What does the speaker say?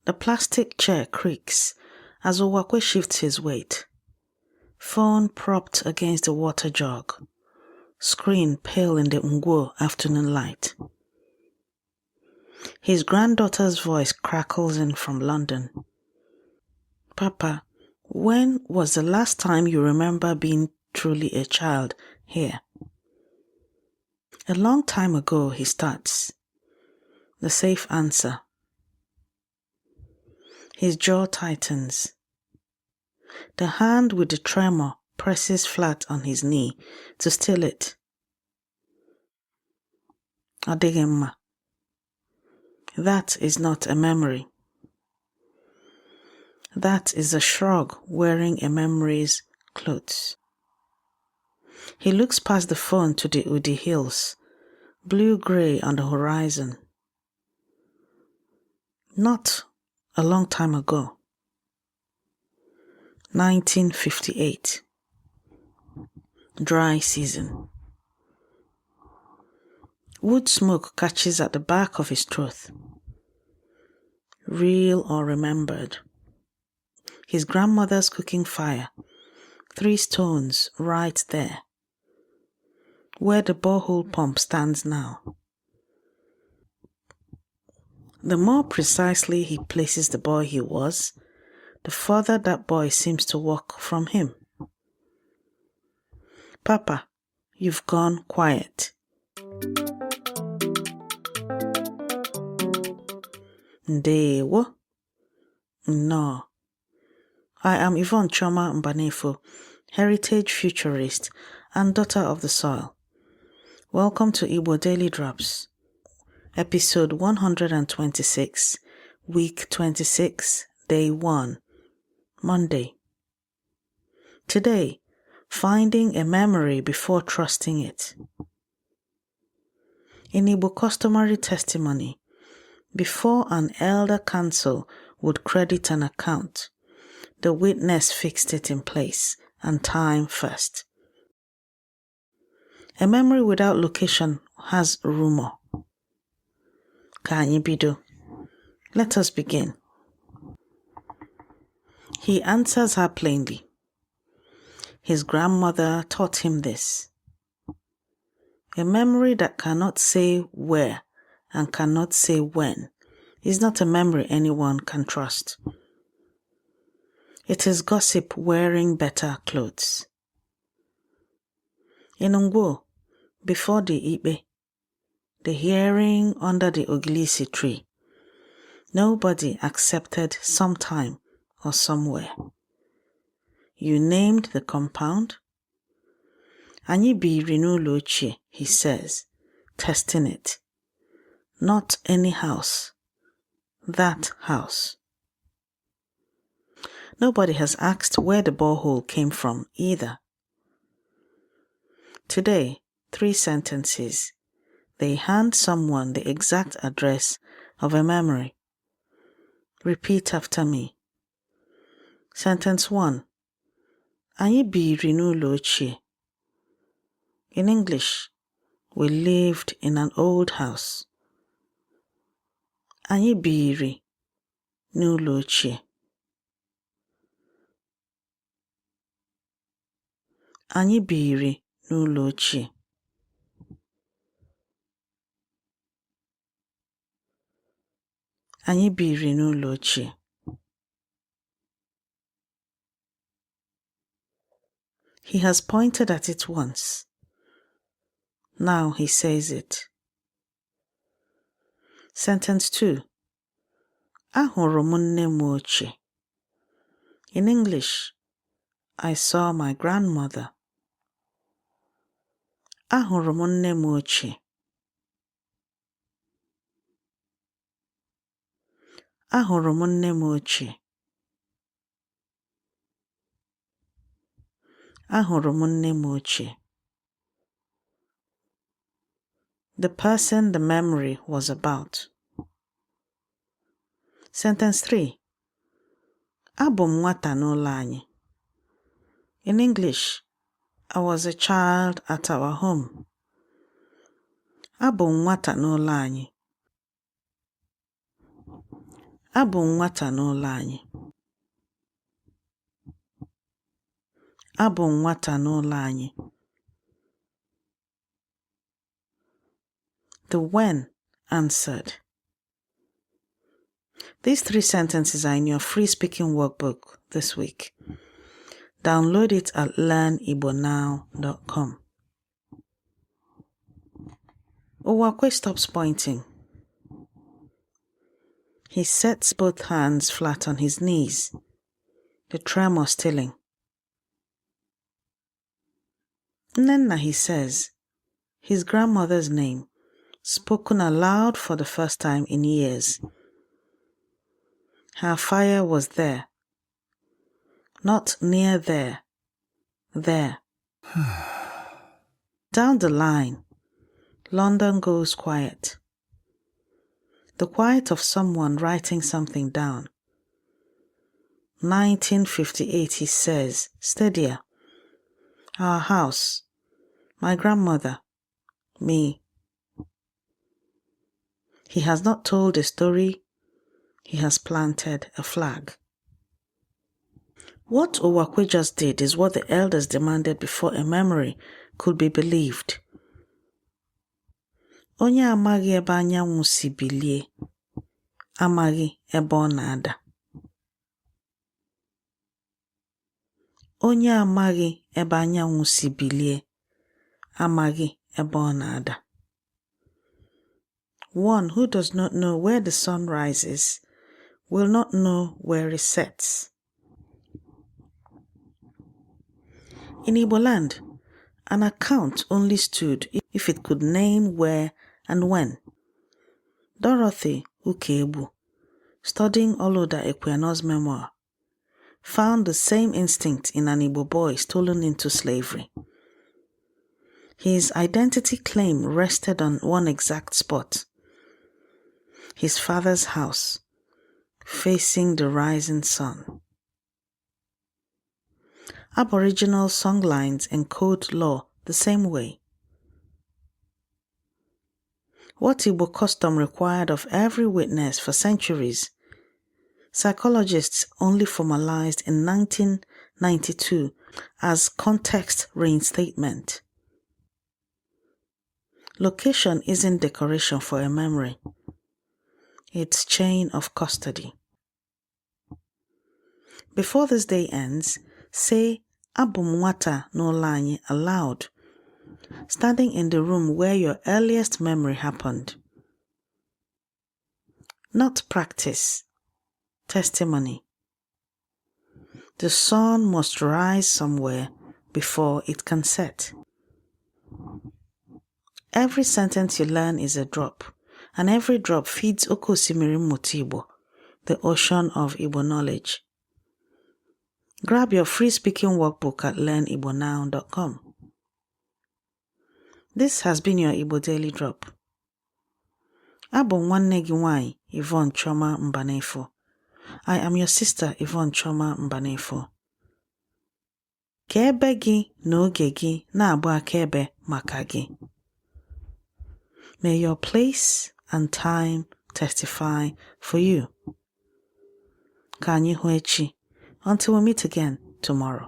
The plastic chair creaks as Owakwe shifts his weight. Phone propped against the water jug. Screen pale in the Ngwo afternoon light. His granddaughter's voice crackles in from London. Papa, when was the last time you remember being truly a child here? A long time ago, he starts. The safe answer. His jaw tightens. The hand with the tremor presses flat on his knee to still it. Adegemma. That is not a memory. That is a shrug wearing a memory's clothes. He looks past the phone to the Udi Hills, blue-grey on the horizon. Not a long time ago. 1958. Dry season. Wood smoke catches at the back of his throat. Real or remembered. His grandmother's cooking fire. 3 stones right there. Where the borehole pump stands now. The more precisely he places the boy he was, the further that boy seems to walk from him. Papa, you've gone quiet. Ndewo. No. I am Yvonne Mbanefo, heritage futurist and daughter of the soil. Welcome to Igbo Daily Drops, Episode 126, Week 26, Day 1, Monday. Today, finding a memory before trusting it. In Igbo customary testimony, before an elder council would credit an account, the witness fixed it in place and time first. A memory without location has rumor. Ka anyị bido. Let us begin. He answers her plainly. His grandmother taught him this. A memory that cannot say where and cannot say when is not a memory anyone can trust. It is gossip wearing better clothes. In Ngwo, before the Ibe, the hearing under the ogilisi tree, nobody accepted sometime or somewhere. You named the compound. Anyị biri n'ụlọ ochie, he says, testing it. Not any house. That house. Nobody has asked where the borehole came from either. Today, 3 sentences. They hand someone the exact address of a memory. Repeat after me. Sentence 1. Anyị biri n'ụlọ ochie. In English, we lived in an old house. Anyị biri n'ụlọ ochie. Anyị biri n'ụlọ ochie. Anyị biri n'ụlọ ochie. He has pointed at it once. Now he says it. Sentence 2. Ahụrụ m nne m ochie. In English, I saw my grandmother. Ahụrụ m nne m ochie. Ahụrụ m nne m ochie. Ahụrụ m nne m ochie. The person the memory was about. Sentence 3. Abụ m nwata n'ụlọ anyị. In English, I was a child at our home. Abụ m nwata n'ụlọ anyị. Abụ m nwata n'ụlọ anyị. Abụ m nwata n'ụlọ anyị. The when answered. These 3 sentences are in your free speaking workbook this week. Download it at learnigbonnow.com. Owakwe stops pointing. He sets both hands flat on his knees, the tremor stilling. Nnenna, he says, his grandmother's name, spoken aloud for the first time in years. Her fire was there. Not near there. There. Down the line, London goes quiet. The quiet of someone writing something down. 1958, he says, steadier. Our house. My grandmother. Me. He has not told a story. He has planted a flag. What Owakwe just did is what the elders demanded before a memory could be believed. Onye amaghị ebe anyanwụ si bilie, amaghị ebe ọ na-ada. Onye amaghị ebe anyanwụ si bilie, amaghị ebe ọ na-ada. One who does not know where the sun rises will not know where it sets. In Igbo land, an account only stood if it could name where and when. Dorothy Ukegbu, studying Olaudah Equiano's memoir, found the same instinct in an Igbo boy stolen into slavery. His identity claim rested on one exact spot: his father's house, facing the rising sun. Aboriginal songlines encode law the same way. What Igbo custom required of every witness for centuries, psychologists only formalized in 1992 as context reinstatement. Location isn't decoration for a memory. It's chain of custody. Before this day ends, say Abụ m nwata n'ụlọ anyị aloud, standing in the room where your earliest memory happened. Not practice, testimony. The sun must rise somewhere before it can set. Every sentence you learn is a drop, and every drop feeds oke osimiri mmụta Igbo, the ocean of Igbo knowledge. Grab your free speaking workbook at learnigbonnow.com. This has been your Igbo Daily Drop. Abụ m nwanne gị nwanyị, Yvonne Choma Mbanefo. I am your sister, Yvonne Choma Mbanefo. Ka ebe gị na oge gị na-agba akaebe maka gị. May your place and time testify for you. Ka anyị hụ echi. Until we meet again tomorrow.